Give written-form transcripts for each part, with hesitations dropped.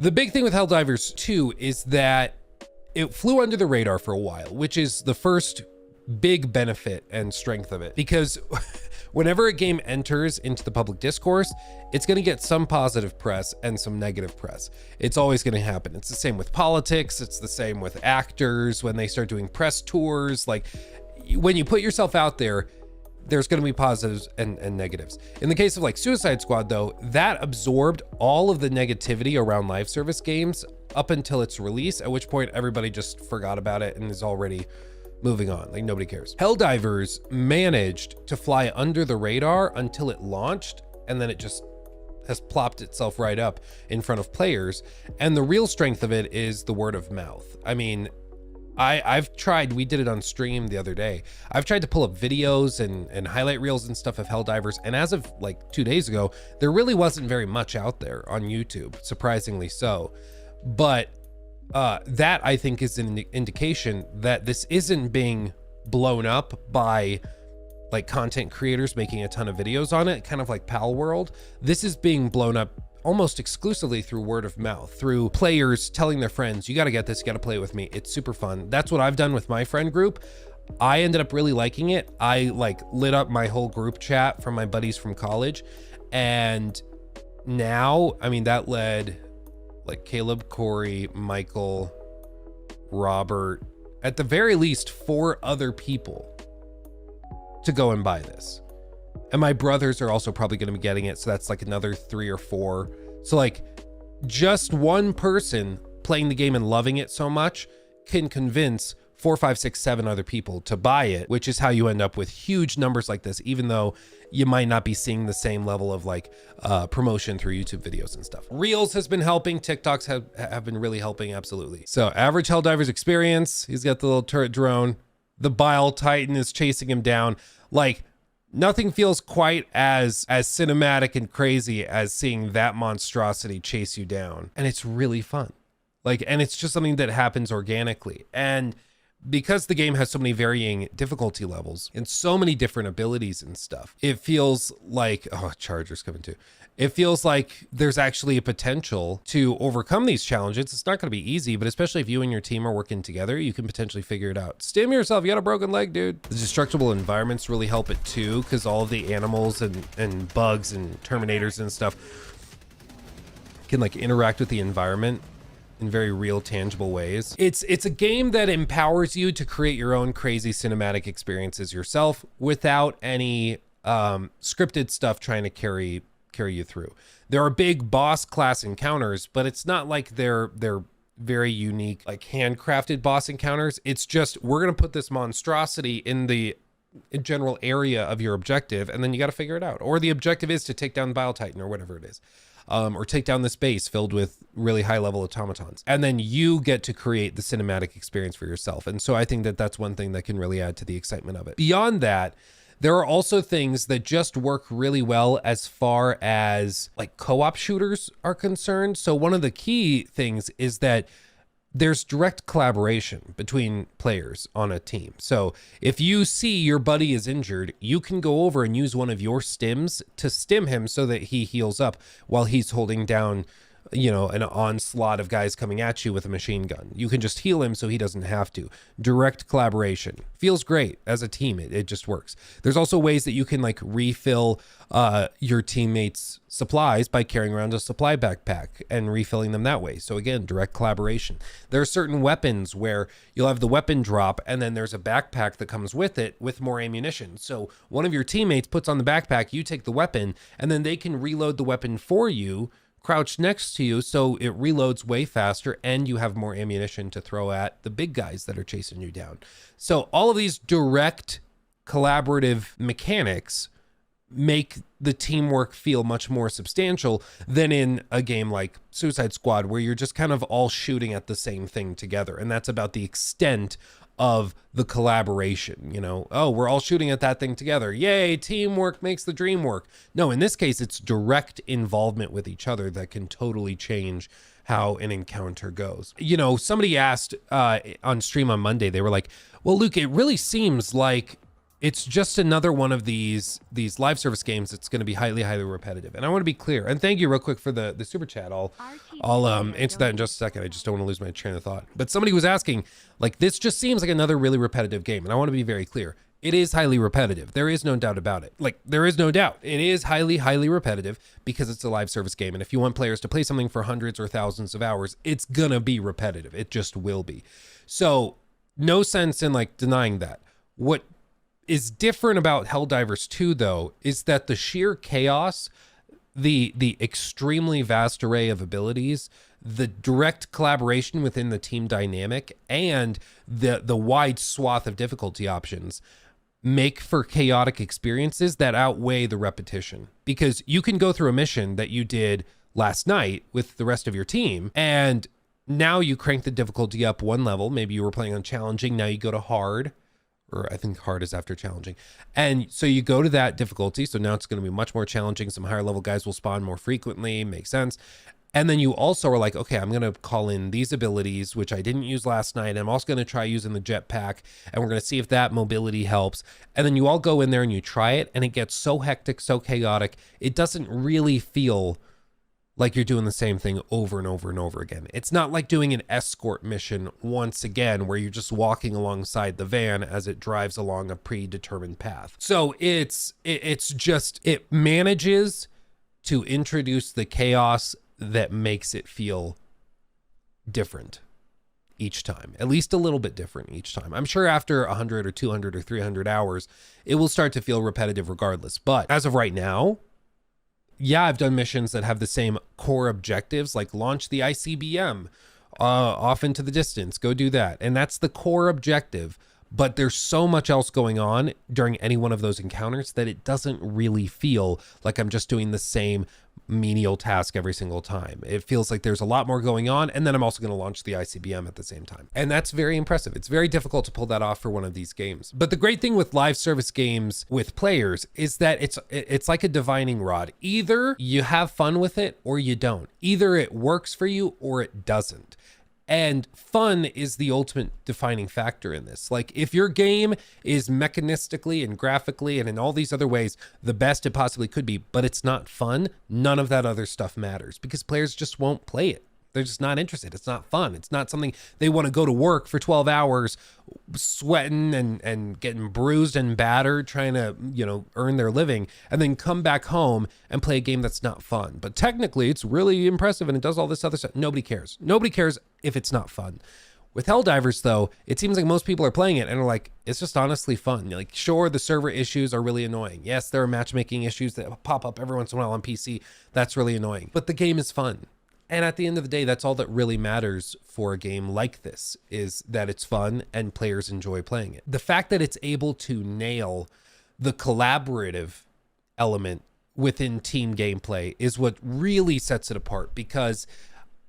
The big thing with Helldivers 2 is that it flew under the radar for a while, which is the first big benefit and strength of it. Because whenever a game enters into the public discourse, it's going to get some positive press and some negative press. It's always going to happen. It's the same with politics. It's the same with actors when they start doing press tours. Like, when you put yourself out there, there's going to be positives and negatives. In the case of like Suicide Squad though, that absorbed all of the negativity around live service games up until its release, at which point everybody just forgot about it and is already moving on. Like, nobody cares. Helldivers managed to fly under the radar until it launched, and then it just has plopped itself right up in front of players. And the real strength of it is the word of mouth. I mean, I've tried, we did it on stream the other day. I've tried to pull up videos and highlight reels and stuff of Helldivers. And as of like 2 days ago, there really wasn't very much out there on YouTube, surprisingly so. But that I think is an indication that this isn't being blown up by like content creators making a ton of videos on it, kind of like Pal World. This is being blown up almost exclusively through word of mouth, through players telling their friends, you got to get this, you got to play it with me. It's super fun. That's what I've done with my friend group. I ended up really liking it. I like lit up my whole group chat from my buddies from college. And now, I mean, that led like Caleb, Corey, Michael, Robert, at the very least 4 other people to go and buy this. And my brothers are also probably going to be getting it. So that's like another 3 or 4. So like just one person playing the game and loving it so much can convince 4, 5, 6, 7 other people to buy it, which is how you end up with huge numbers like this, even though you might not be seeing the same level of like promotion through YouTube videos and stuff. Reels has been helping. TikToks have been really helping. Absolutely. So average Helldivers experience. He's got the little turret drone. The Bile Titan is chasing him down. Like, nothing feels quite as cinematic and crazy as seeing that monstrosity chase you down. And it's really fun. Like, and it's just something that happens organically. And because the game has so many varying difficulty levels and so many different abilities and stuff, it feels like, oh, Charger's coming too. It feels like there's actually a potential to overcome these challenges. It's not going to be easy, but especially if you and your team are working together, you can potentially figure it out. Stim yourself, you got a broken leg, dude. The destructible environments really help it too, because all of the animals and bugs and terminators and stuff can like interact with the environment in very real, tangible ways. It's a game that empowers you to create your own crazy cinematic experiences yourself without any scripted stuff trying to carry you through. There are big boss class encounters, but it's not like they're very unique, like handcrafted boss encounters. It's just, we're gonna put this monstrosity in the general area of your objective, and then you got to figure it out. Or the objective is to take down the Bile Titan or whatever it is. Or take down this base filled with really high level automatons. And then you get to create the cinematic experience for yourself. And so I think that that's one thing that can really add to the excitement of it. Beyond that, there are also things that just work really well as far as like co-op shooters are concerned. So one of the key things is that there's direct collaboration between players on a team. So if you see your buddy is injured, you can go over and use one of your stims to stim him so that he heals up while he's holding down, you know, an onslaught of guys coming at you with a machine gun. You can just heal him so he doesn't have to. Direct collaboration feels great as a team. It just works. There's also ways that you can like refill your teammates' supplies by carrying around a supply backpack and refilling them that way. So again, direct collaboration. There are certain weapons where you'll have the weapon drop and then there's a backpack that comes with it with more ammunition. So one of your teammates puts on the backpack, you take the weapon, and then they can reload the weapon for you, crouched next to you, so it reloads way faster and you have more ammunition to throw at the big guys that are chasing you down. So all of these direct collaborative mechanics make the teamwork feel much more substantial than in a game like Suicide Squad, where you're just kind of all shooting at the same thing together. And that's about the extent of the collaboration, you know. Oh, we're all shooting at that thing together. Yay, teamwork makes the dream work. No, in this case, it's direct involvement with each other that can totally change how an encounter goes. You know, somebody asked on stream on Monday, they were like, well, Luke, it really seems like it's just another one of these live service games that's going to be highly repetitive. And I want to be clear, and thank you real quick for the super chat. I'll answer that in just a second. I just don't want to lose my train of thought. But somebody was asking, like, this just seems like another really repetitive game, and I want to be very clear. It is highly repetitive. There is no doubt about it. Like, there is no doubt. It is highly repetitive because it's a live service game. And if you want players to play something for hundreds or thousands of hours, it's gonna be repetitive. It just will be. So no sense in like denying that. What is different about Helldivers 2 though, is that the sheer chaos, the extremely vast array of abilities, the direct collaboration within the team dynamic, and the wide swath of difficulty options make for chaotic experiences that outweigh the repetition. Because you can go through a mission that you did last night with the rest of your team, and now you crank the difficulty up one level. Maybe you were playing on challenging, now you go to hard, or I think hard is after challenging. And so you go to that difficulty. So now it's going to be much more challenging. Some higher level guys will spawn more frequently, makes sense. And then you also are like, okay, I'm going to call in these abilities, which I didn't use last night. I'm also going to try using the jetpack, and we're going to see if that mobility helps. And then you all go in there and you try it, and it gets so hectic, so chaotic. It doesn't really feel like you're doing the same thing over and over and over again. It's not like doing an escort mission once again, where you're just walking alongside the van as it drives along a predetermined path. So it's just, it manages to introduce the chaos that makes it feel different each time, at least a little bit different each time. I'm sure after 100 or 200 or 300 hours, it will start to feel repetitive regardless. But as of right now, yeah, I've done missions that have the same core objectives, like launch the ICBM off into the distance, go do that. And that's the core objective. But there's so much else going on during any one of those encounters that it doesn't really feel like I'm just doing the same menial task every single time. It feels like there's a lot more going on, and then I'm also going to launch the ICBM at the same time. And that's very impressive. It's very difficult to pull that off for one of these games. But the great thing with live service games with players is that it's like a divining rod. Either you have fun with it or you don't. Either it works for you or it doesn't. And fun is the ultimate defining factor in this. Like, if your game is mechanistically and graphically and in all these other ways the best it possibly could be, but it's not fun, none of that other stuff matters, because players just won't play it. They're just not interested. It's not fun. It's not something they want to go to work for 12 hours sweating and getting bruised and battered, trying to, you know, earn their living, and then come back home and play a game that's not fun. But technically it's really impressive and it does all this other stuff. Nobody cares. Nobody cares if it's not fun. With Helldivers though, it seems like most people are playing it and are like, it's just honestly fun. Like, sure, the server issues are really annoying. Yes, there are matchmaking issues that pop up every once in a while on PC. That's really annoying, but the game is fun. And at the end of the day, that's all that really matters for a game like this, is that it's fun and players enjoy playing it. The fact that it's able to nail the collaborative element within team gameplay is what really sets it apart, because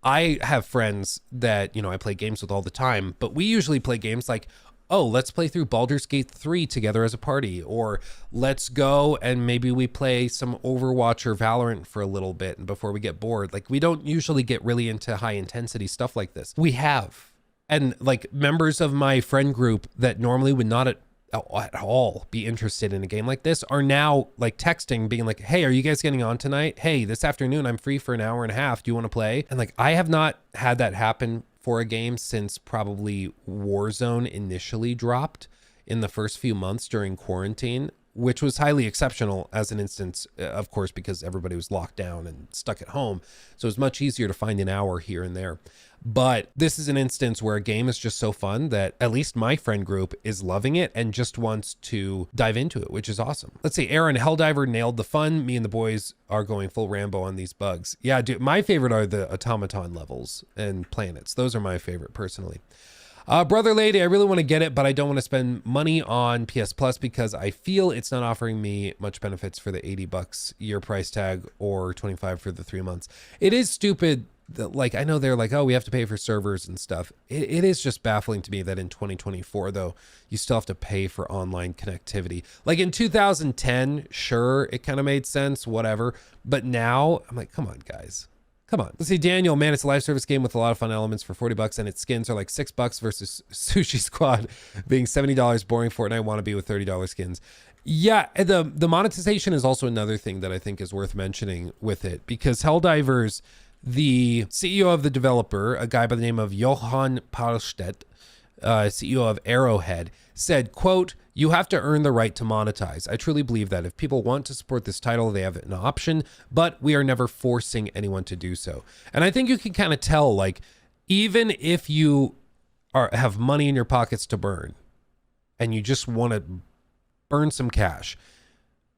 I have friends that, you know, I play games with all the time, but we usually play games like, oh, let's play through Baldur's Gate 3 together as a party, or let's go and maybe we play some Overwatch or Valorant for a little bit before we get bored. Like, we don't usually get really into high intensity stuff like this. We have. And like, members of my friend group that normally would not at all be interested in a game like this are now like texting, being like, hey, are you guys getting on tonight? Hey, this afternoon I'm free for an hour and a half. Do you want to play? And like, I have not had that happen for a game since probably Warzone initially dropped in the first few months during quarantine, which was highly exceptional as an instance, of course, because everybody was locked down and stuck at home. So it was much easier to find an hour here and there. But this is an instance where a game is just so fun that at least my friend group is loving it and just wants to dive into it, which is awesome. Let's see, Aaron, Helldiver nailed the fun. Me and the boys are going full Rambo on these bugs. Yeah, dude, my favorite are the automaton levels and planets. Those are my favorite personally. Brother Lady, I really want to get it, but I don't want to spend money on PS Plus because I feel it's not offering me much benefits for the $80 year price tag or 25 for the 3 months. It is stupid. Like, I know they're like, oh, we have to pay for servers and stuff. It is just baffling to me that in 2024, though, you still have to pay for online connectivity. Like in 2010, sure, it kind of made sense, whatever. But now I'm like, come on, guys. Come on. Let's see, Daniel, man, it's a live service game with a lot of fun elements for $40 and its skins are like $6 versus Sushi Squad being $70, boring Fortnite wannabe with $30 skins. Yeah, the monetization is also another thing that I think is worth mentioning with it, because Helldivers, the CEO of the developer, a guy by the name of Johan Palstedt, CEO of Arrowhead, said, quote, "You have to earn the right to monetize. I truly believe that if people want to support this title, they have an option, but we are never forcing anyone to do so." And I think you can kind of tell, like, even if you have money in your pockets to burn and you just want to burn some cash,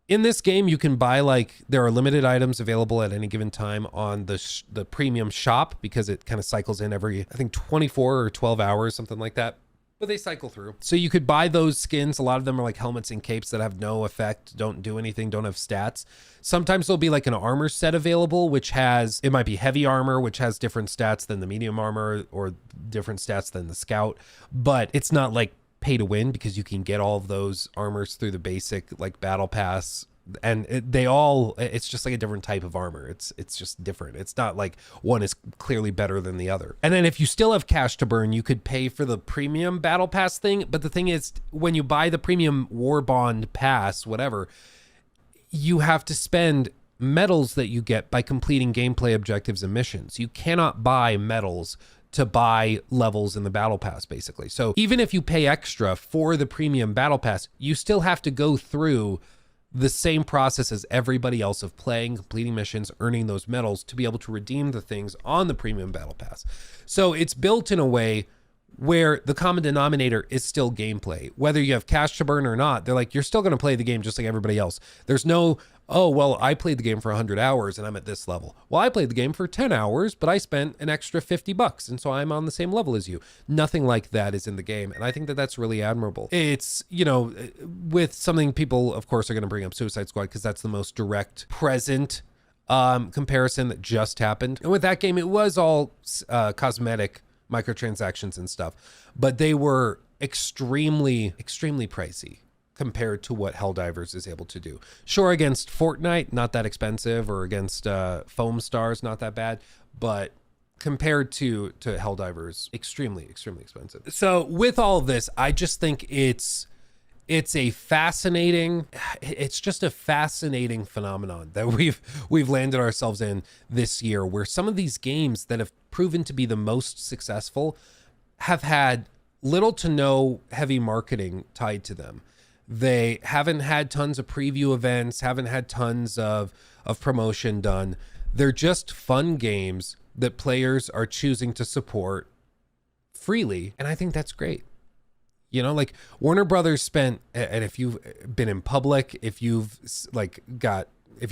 in this game, you can buy, like, there are limited items available at any given time on the premium shop, because it kind of cycles in every, I think, 24 or 12 hours, something like that. But they cycle through. So you could buy those skins. A lot of them are like helmets and capes that have no effect, don't do anything, don't have stats. Sometimes there'll be like an armor set available, which has, it might be heavy armor, which has different stats than the medium armor or different stats than the scout. But it's not like pay to win, because you can get all of those armors through the basic like battle pass. And it's just like a different type of armor. It's just different. It's not like one is clearly better than the other. And then if you still have cash to burn, you could pay for the premium battle pass thing. But the thing is, when you buy the premium war bond pass, whatever, you have to spend medals that you get by completing gameplay objectives and missions. You cannot buy medals to buy levels in the battle pass, basically. So even if you pay extra for the premium battle pass, you still have to go through the same process as everybody else of playing, completing missions, earning those medals to be able to redeem the things on the premium battle pass. So it's built in a way where the common denominator is still gameplay. Whether you have cash to burn or not, they're like, you're still going to play the game just like everybody else. There's no, oh, well, I played the game for 100 hours and I'm at this level. Well, I played the game for 10 hours, but I spent an extra $50, and so I'm on the same level as you. Nothing like that is in the game, and I think that that's really admirable. It's, you know, with something people, of course, are going to bring up Suicide Squad because that's the most direct present comparison that just happened. And with that game, it was all cosmetic microtransactions and stuff, but they were extremely pricey compared to what Helldivers is able to do. Sure, against Fortnite, not that expensive, or against Foam Stars, not that bad, but compared to Helldivers, extremely expensive. So with all of this, I just think it's just a fascinating phenomenon that we've landed ourselves in this year, where some of these games that have proven to be the most successful have had little to no heavy marketing tied to them. They haven't had tons of preview events, haven't had tons of promotion done. They're just fun games that players are choosing to support freely, and I think that's great. You know, like Warner Brothers spent, and if you've been in public, if you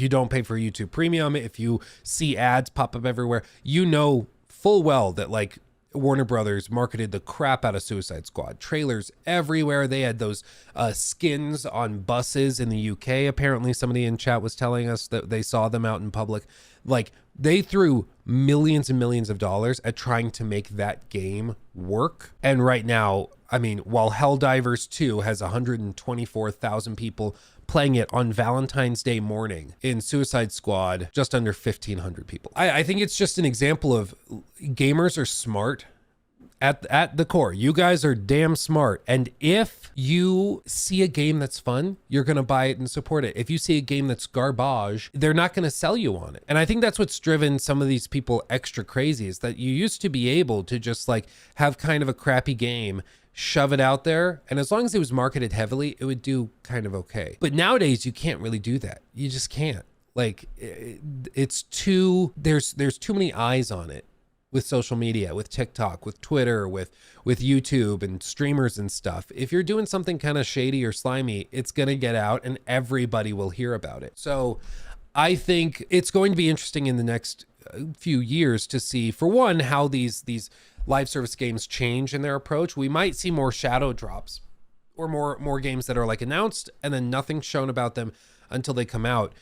don't pay for YouTube Premium, if you see ads pop up everywhere, you know full well that like Warner Brothers marketed the crap out of Suicide Squad. Trailers everywhere. They had those skins on buses in the UK. Apparently somebody in chat was telling us that they saw them out in public. Like, they threw millions and millions of dollars at trying to make that game work. And right now, I mean, while Helldivers 2 has 124,000 people playing it on Valentine's Day morning, in Suicide Squad, just under 1,500 people. I think it's just an example of gamers are smart at the core. You guys are damn smart. And if you see a game that's fun, you're going to buy it and support it. If you see a game that's garbage, they're not going to sell you on it. And I think that's what's driven some of these people extra crazy, is that you used to be able to just like have kind of a crappy game, shove it out there, and as long as it was marketed heavily, it would do kind of okay. But nowadays you can't really do that. You just can't. Like, it's too, there's too many eyes on it with social media, with TikTok, with Twitter, with YouTube and streamers and stuff. If you're doing something kind of shady or slimy, it's gonna get out and everybody will hear about it. So I think it's going to be interesting in the next few years to see, for one, how these live service games change in their approach. We might see more shadow drops, or more games that are like announced and then nothing's shown about them until they come out.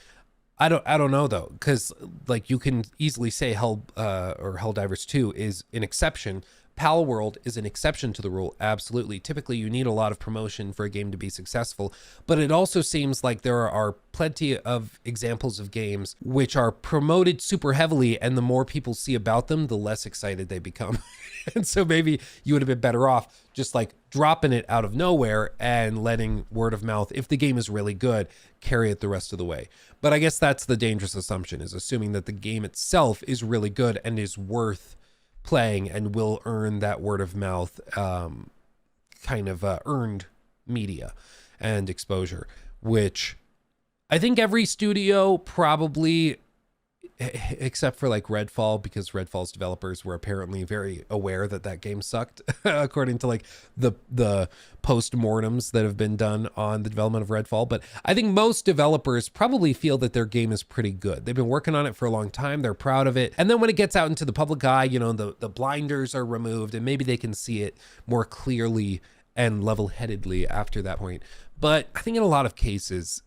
I don't know though, because like you can easily say Helldivers 2 is an exception, Pal World is an exception to the rule, absolutely. Typically, you need a lot of promotion for a game to be successful, but it also seems like there are plenty of examples of games which are promoted super heavily, and the more people see about them, the less excited they become. And so maybe you would have been better off just like dropping it out of nowhere and letting word of mouth, if the game is really good, carry it the rest of the way. But I guess that's the dangerous assumption, is assuming that the game itself is really good and is worth playing and will earn that word of mouth earned media and exposure, which I think every studio probably, except for like Redfall, because Redfall's developers were apparently very aware that that game sucked, according to like the post-mortems that have been done on the development of Redfall. But I think most developers probably feel that their game is pretty good. They've been working on it for a long time. They're proud of it. And then when it gets out into the public eye, you know, the blinders are removed and maybe they can see it more clearly and level-headedly after that point. But I think in a lot of cases,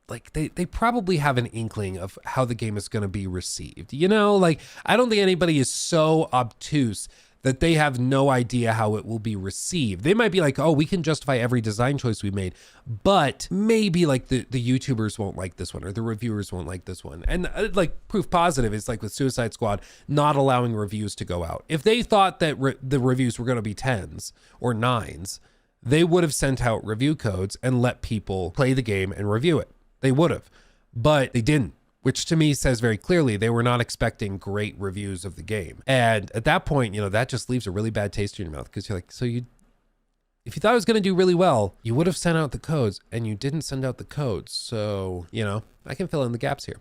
like they probably have an inkling of how the game is going to be received. You know, like I don't think anybody is so obtuse that they have no idea how it will be received. They might be like, oh, we can justify every design choice we made, but maybe like the YouTubers won't like this one or the reviewers won't like this one. And like proof positive is like with Suicide Squad not allowing reviews to go out. If they thought that the reviews were going to be 10s or 9s, they would have sent out review codes and let people play the game and review it. They would have, but they didn't, which to me says very clearly they were not expecting great reviews of the game. And at that point, you know, that just leaves a really bad taste in your mouth, because you're like, so if you thought it was going to do really well, you would have sent out the codes, and you didn't send out the codes. So, you know, I can fill in the gaps here.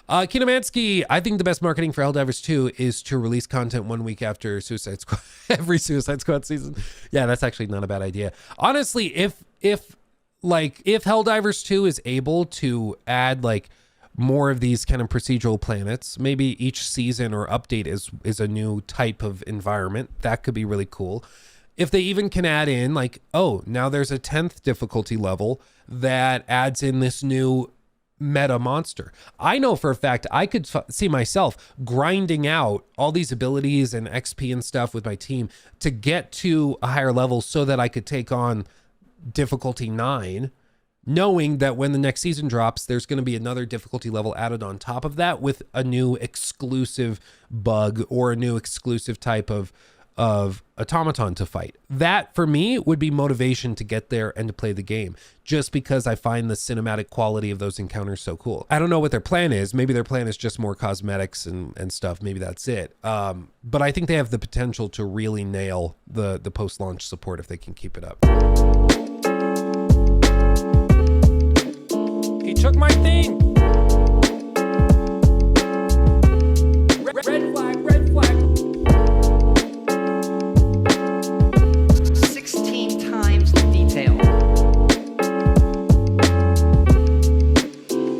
Kinomansky, I think the best marketing for Helldivers 2 is to release content 1 week after Suicide Squad, every Suicide Squad season. Yeah, that's actually not a bad idea. Honestly, if Helldivers 2 is able to add like more of these kind of procedural planets, maybe each season or update is a new type of environment, that could be really cool. If they even can add in like, oh, now there's a 10th difficulty level that adds in this new meta monster. I know for a fact I could see myself grinding out all these abilities and XP and stuff with my team to get to a higher level so that I could take on difficulty 9, knowing that when the next season drops, there's going to be another difficulty level added on top of that with a new exclusive bug or a new exclusive type of automaton to fight. That for me would be motivation to get there and to play the game, just because I find the cinematic quality of those encounters so cool. I don't know what their plan is. Maybe their plan is just more cosmetics and stuff. Maybe that's it. But I think they have the potential to really nail the post-launch support if they can keep it up. He took my thing.